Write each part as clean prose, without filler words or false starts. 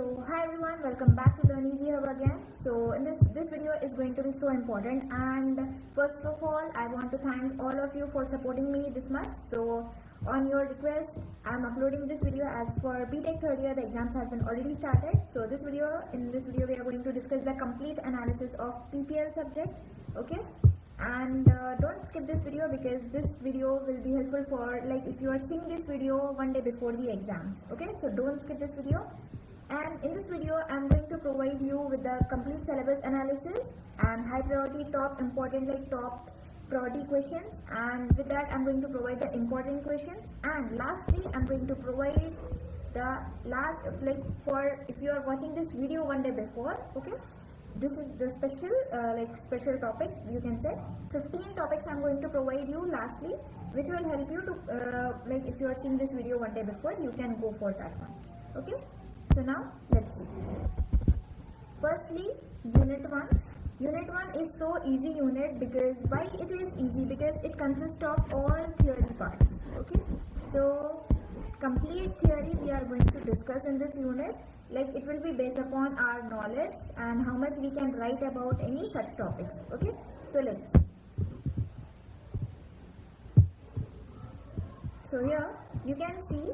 Hi everyone, welcome back to Learn Easy Hub again. So in this video is going to be so important, and first of all I want to thank all of you for supporting me this much. So on your request I am uploading this video. As for BTech third year, the exams have been already started. So in this video we are going to discuss the complete analysis of PPL subject. Okay, and don't skip this video because this video will be helpful for, like, if you are seeing this video one day before the exam. Okay, so don't skip this video. And in this video I'm going to provide you with the complete syllabus analysis and high priority top priority questions, and with that I'm going to provide the important questions, and lastly I'm going to provide the last, like, for if you are watching this video one day before. Okay, this is the special topic, you can say 15 topics I'm going to provide you lastly, which will help you to like, if you are seeing this video one day before, you can go for that one. Okay, so now let's see. Firstly, unit 1. Unit 1 is so easy unit. Because why it is easy? Because it consists of all theory parts. Okay, so complete theory we are going to discuss in this unit. Like, it will be based upon our knowledge and how much we can write about any such topics. Okay, so let's see. So here you can see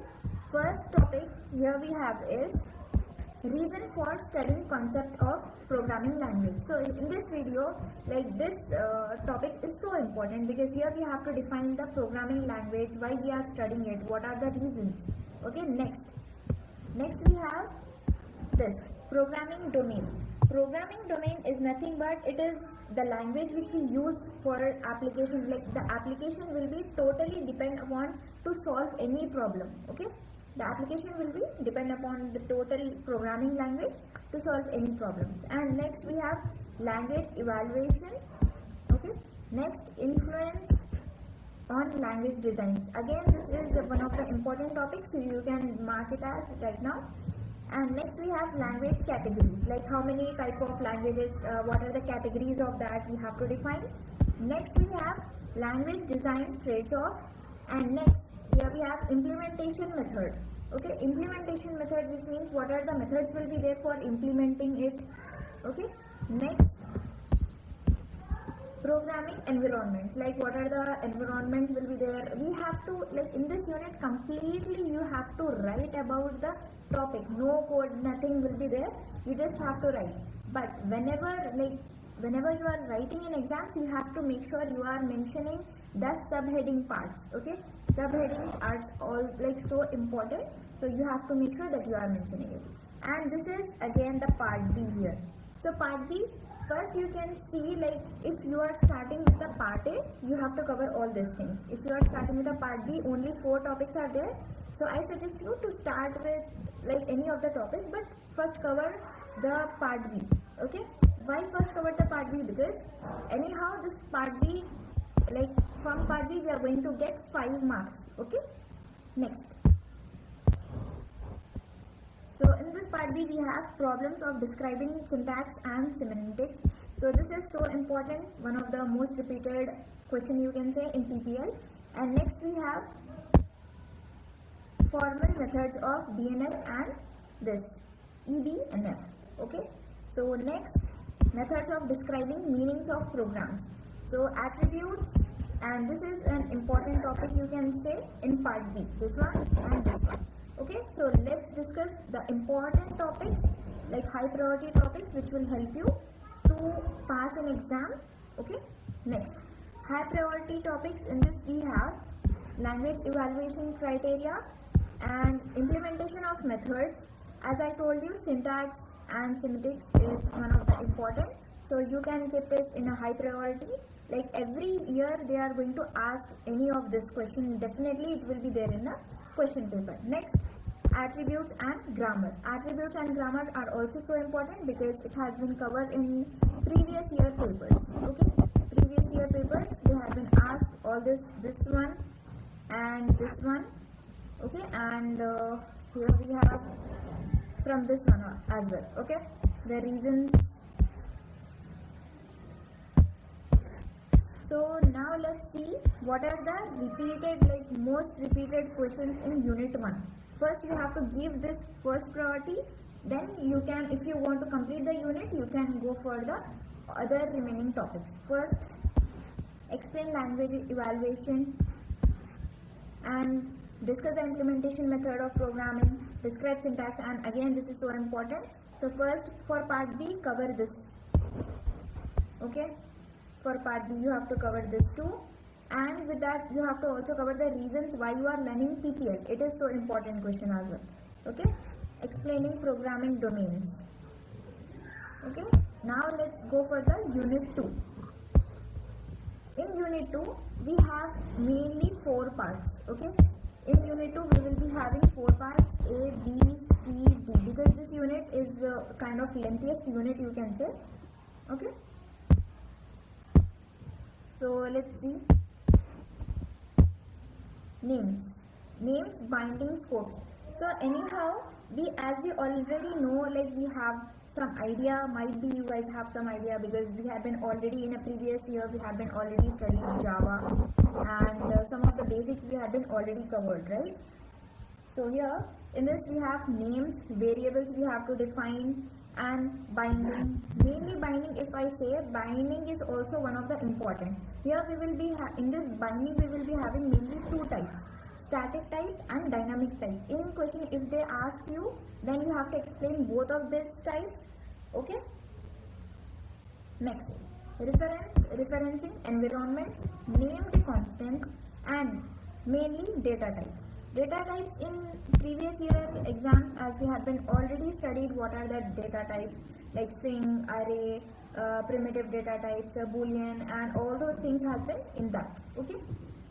first topic here we have is reason for studying concept of programming language. So in this video, like, this topic is so important because here we have to define the programming language, why we are studying it, what are the reasons. Okay, next we have this programming domain. Programming domain is nothing but it is the language which we use for application. Like, the application will be totally depend upon to solve any problem. Okay, the application will be depend upon the total programming language to solve any problems. And next we have language evaluation. Okay, next influence on language designs. Again, this is one of the important topics, so you can mark it as right now. And next we have language categories, like how many type of languages, what are the categories of that we have to define. Next we have language design trade-off, and next here we have implementation method. Okay, implementation method, which means what are the methods will be there for implementing it. Okay, next programming environment, like what are the environments will be there. We have to, like, in this unit completely you have to write about the topic. No code, nothing will be there, you just have to write. But whenever you are writing in exams, you have to make sure you are mentioning the subheading parts. Okay, subheadings are all, like, so important, so you have to make sure that you are mentioning it. And this is again the part B here. So part B, first you can see, like, if you are starting with the part A, you have to cover all these things. If you are starting with the part B, only 4 topics are there, so I suggest you to start with, like, any of the topics, but first cover the part B. Okay, why first cover the part B? Because anyhow this part B, like, from part B we are going to get 5 marks. Okay, next. So in this part B we have problems of describing syntax and semantics. So this is so important, one of the most repeated question you can say in PPL. And next we have formal methods of DNF and this EDNF. Okay, so next, methods of describing meanings of programs. So attributes, and this is an important topic you can say in part B, this one and this one. Okay, so let's discuss the important topics, like high priority topics, which will help you to pass an exam. Okay, next, high priority topics. In this we have language evaluation criteria and implementation of methods. As I told you, syntax and semantics is one of the important, so you can keep it in a high priority. Like, every year they are going to ask any of this question, definitely it will be there in the question paper. Next, attributes and grammar. Attributes and grammar are also so important because it has been covered in previous year papers. Okay, previous year papers they have been asked all this one and this one. Okay, and here we have from this one as well. Okay, the reasons. So now let's see what are the repeated, like, most repeated questions in unit 1. First you have to give this first priority Then you can, if you want to complete the unit, you can go for the other remaining topics. First, explain language evaluation and discuss the implementation method of programming, describe syntax, and again this is so important. So first, for part B, cover this. Okay, for part B you have to cover this too, and with that you have to also cover the reasons why you are learning PPL. It is so important question as well. Okay, explaining programming domains. Okay, now let's go for the unit 2. In unit 2 we have mainly 4 parts. Okay, in unit 2 we will be having 4 parts, A, B, C, D, because this unit is kind of lengthiest unit, you can say. Okay, so let's see. Names, binding, scopes. So anyhow, as we already know, like we have some idea, might be you guys have some idea, because we have been already in a previous year, we have been already studying Java, and some of the basics we have been already covered, right? So here in this we have names, variables we have to define, and binding. Mainly binding, if I say binding is also one of the important. Here we will be in this binding we will be having mainly 2 types, static type and dynamic type. In question if they ask you, then you have to explain both of these types. Okay, next, referencing environment, named constants, and mainly data types. Data types in previous year exams, as we have been already studied what are the data types, like string, array, primitive data types, boolean, and all those things have been in that. Okay,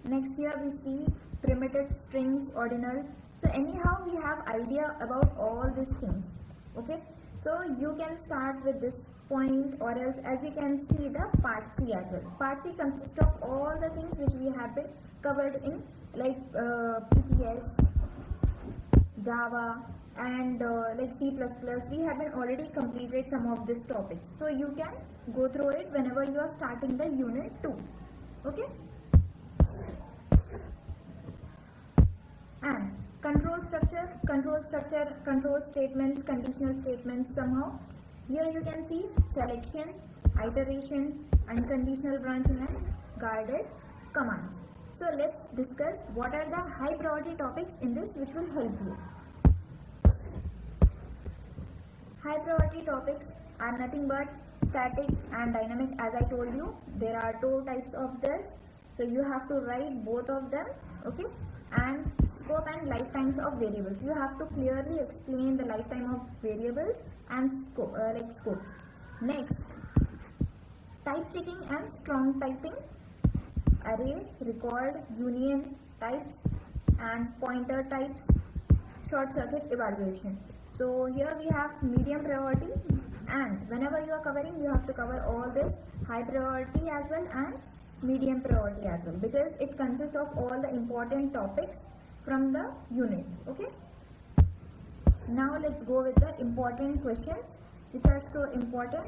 next here we see primitive, strings, ordinal. So anyhow we have idea about all these things. Okay, so you can start with this point, or else as you can see the part C as well. Part C consists of all the things which we have been covered in, like PPS, Java, and like C++. We have been already completed some of this topic, so you can go through it whenever you are starting the unit 2. Okay, and control structure, control statements, conditional statements. Somehow here you can see selection, iteration, unconditional branching, and guarded commands. So let's discuss what are the high priority topics in this which will help you. High priority topics are nothing but static and dynamic. As I told you, there are 2 types of this, so you have to write both of them. Okay, and scope and lifetimes of variables. You have to clearly explain the lifetime of variables and scope, scopes. Next, type checking and strong typing, array, record, union types, and pointer types, short circuit evaluation. So here we have medium priority, and whenever you are covering, you have to cover all this, high priority as well and medium priority as well, because it consists of all the important topics from the unit. Okay, now let's go with the important questions which are so important.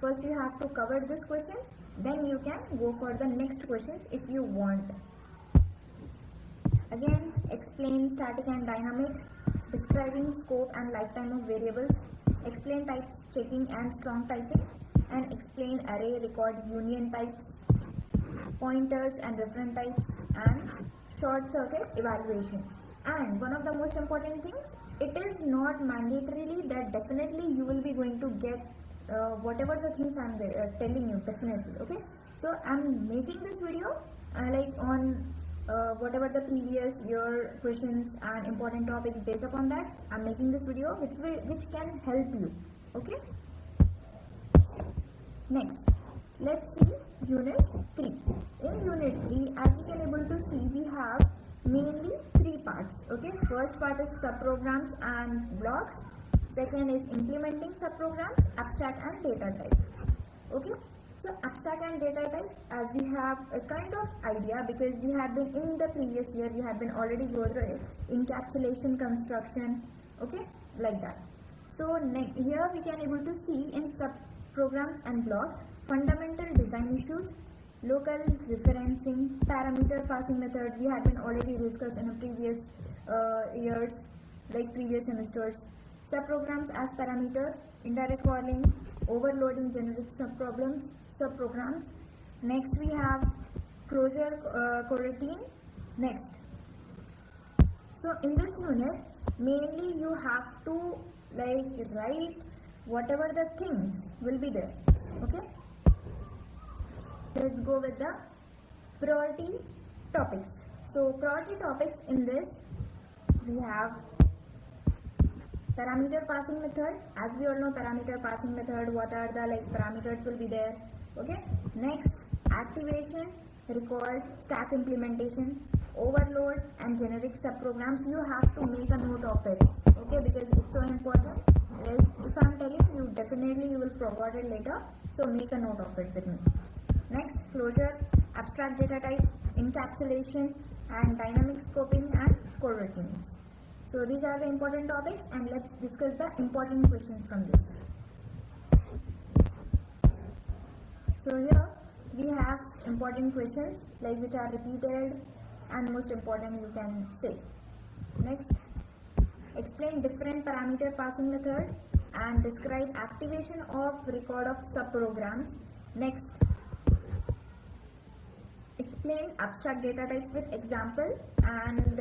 First you have to cover this question, then you can go for the next questions if you want. Again, explain static and dynamic, describing scope and lifetime of variables, explain type checking and strong typing, and explain array, record, union types, pointers and reference types, and short circuit evaluation. And one of the most important things, it is not mandatorily that definitely you will be going to get whatever the things I'm telling you, definitely. Okay, so I'm making this video like on whatever the previous year questions and important topics. Based upon that, I'm making this video which can help you. Okay, next let's see unit 3. In unit 3, as you can able to see, we have mainly 3 parts. Okay, first part is subprograms and blocks, second is implementing subprograms, abstract and data types. Okay, so abstract and data types, as we have a kind of idea, because we have been in the previous year, we have been already go through it, encapsulation, construction. Okay, like that. So here we can able to see in subprograms and blocks, fundamental design issues, local referencing, parameter passing methods. We have been already discussed in a previous years, like previous semesters. subprograms as parameters, indirect calling, overloading generic subprograms. Next we have closure coroutine. Next, so in this unit mainly you have to write whatever the things will be there. Okay, let's go with the priority topics. So priority topics in this we have parameter passing method. As we all know, parameter passing method, what are the parameters will be there. Okay, next activation, record, stack implementation, overload and generic subprograms. You have to make a note of it, okay, because it's so important. If I'm telling you, definitely you will forget it later, so make a note of it with me. Next, closure, abstract data type, encapsulation and dynamic scoping and coroutine. So these are the important topics, and let's discuss the important questions from this. So here we have important questions which are repeated and most important you can say. Next, explain different parameter passing methods and describe activation of record of subprograms. Next, explain abstract data types with example and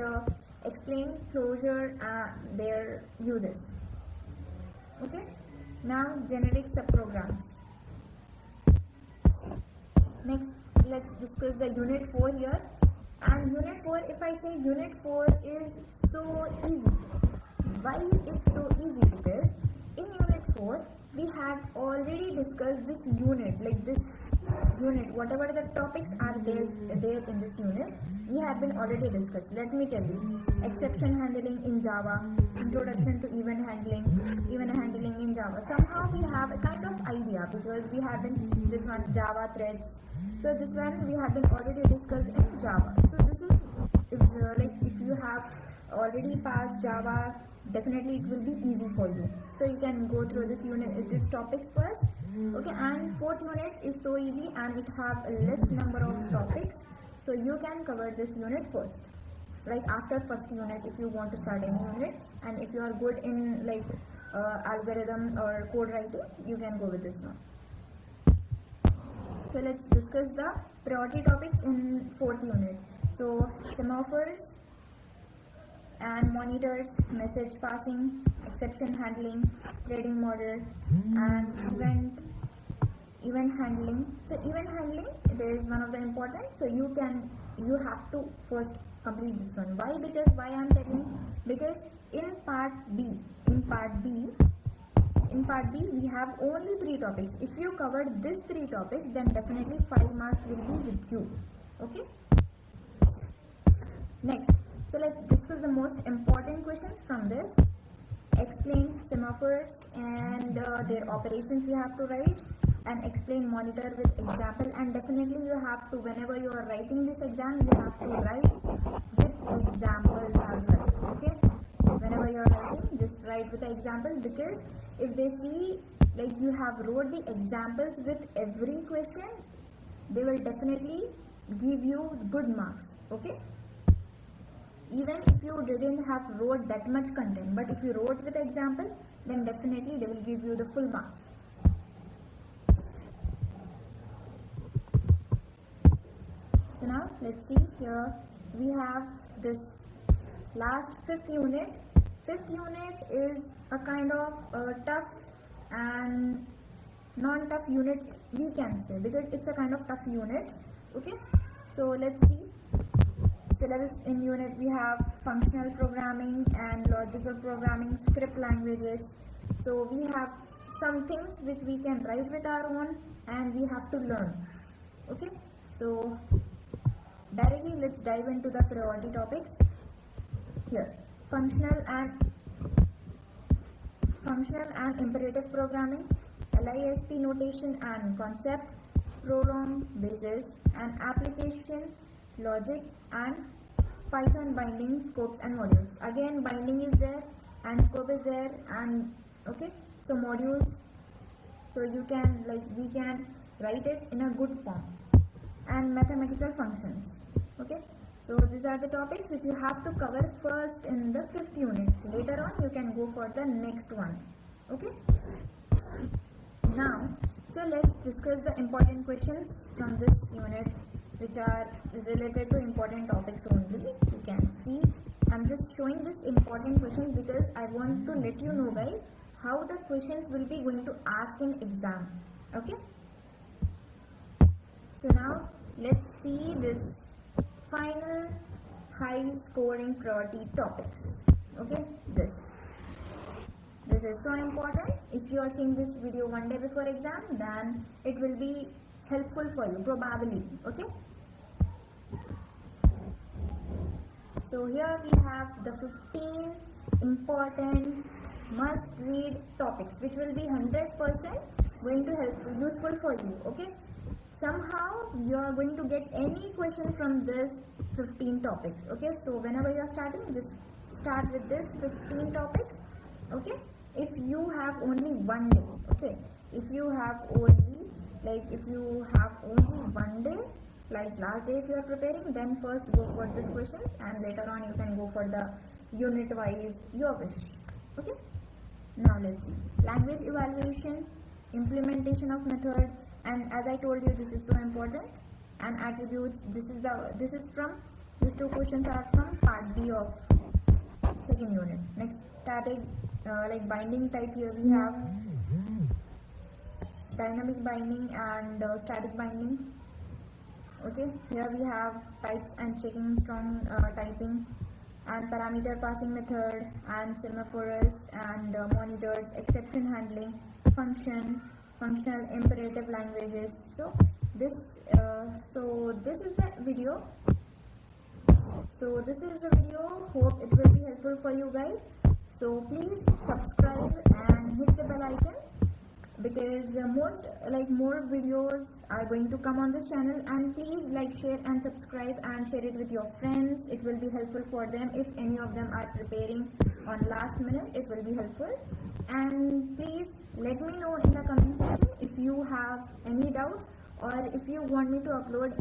explain closure and their uses. Okay, now generic subprograms. Next, let's discuss the unit 4 here. And unit 4, if I say unit 4 is so easy. Why it's so easy? Because in unit 4 we have already discussed this unit, whatever the topics are there in this unit, we have been already discussed. Let me tell you: exception handling in Java, introduction to event handling in Java. Somehow we have a kind of idea because we have been this one Java threads. So this one we have been already discussed in Java. So this is if you have already passed Java, definitely it will be easy for you. So you can go through this topic first. Okay, and fourth unit is so easy and it have a less number of topics, so you can cover this unit first. After first unit, if you want to start any unit, and if you are good in algorithm or code writing, you can go with this one. So let's discuss the priority topics in fourth unit. So semaphores and monitors, message passing, exception handling, threading model, and event handling. So event handling, there is one of the important. So you have to first complete this one. Why I'm telling? Because in part B we have only 3 topics. If you covered these 3 topics, then definitely 5 marks will be with you. Okay. Next, so let's discuss the most important questions from this. Explain semaphores and their operations you have to write, and explain monitor with example. And definitely you have to, whenever you are writing this exam, you have to write with examples as well. Okay, whenever you are writing, just write with the example, because if they see you have wrote the examples with every question, they will definitely give you good marks. Okay, even if you didn't have wrote that much content, but if you wrote with example, then definitely they will give you the full marks. So now let's see, here we have this last 5th unit. 5th unit is a kind of tough and non-tough unit, we can say, because it's a kind of tough unit. Okay, so let's see. Syllabus in unit we have functional programming and logical programming, script languages. So we have some things which we can write with our own and we have to learn. Okay, so directly let's dive into the priority topics. Here, functional and imperative programming, LISP notation and concept, prolong, basis and application, logic, and Python binding, scopes and modules. Again, binding is there and scope is there, and okay, so modules, so you can we can write it in a good form, and mathematical functions. Okay, So these are the topics which you have to cover first in the 5th unit. Later on you can go for the next one. Okay. Now, so let's discuss the important questions from this unit which are related to important topics only. You can see I'm just showing this important questions because I want to let you know guys how the questions will be going to ask in exam. Okay. So now let's see this final high scoring priority topics. Okay, this is so important. If you are seeing this video one day before exam, then it will be helpful for you probably. Okay, so here we have the 15 important must read topics which will be 100% going to help useful for you. Okay, somehow you are going to get any question from this 15 topics. Okay, so whenever you are starting, just start with this 15 topics. Okay, if you have only one day, okay, if you have only one day, like last day if you are preparing, then first go for this questions and later on you can go for the unit wise your wish. Okay, now let's see language evaluation, implementation of method, and as I told you this is so important, and attributes. This is from these two questions are from part B of 2nd unit. Next, static like binding type, here we have dynamic binding and static binding. Okay, here we have types and checking strong typing, and parameter passing method, and semaphores and monitors, exception handling, functional imperative languages. So this is the video. Hope it will be helpful for you guys. So please subscribe and hit the bell icon, because more videos are going to come on the channel, and please like, share and subscribe and share it with your friends. It will be helpful for them. If any of them are preparing on last minute, it will be helpful. And please let me know in the comment section if you have any doubts or if you want me to upload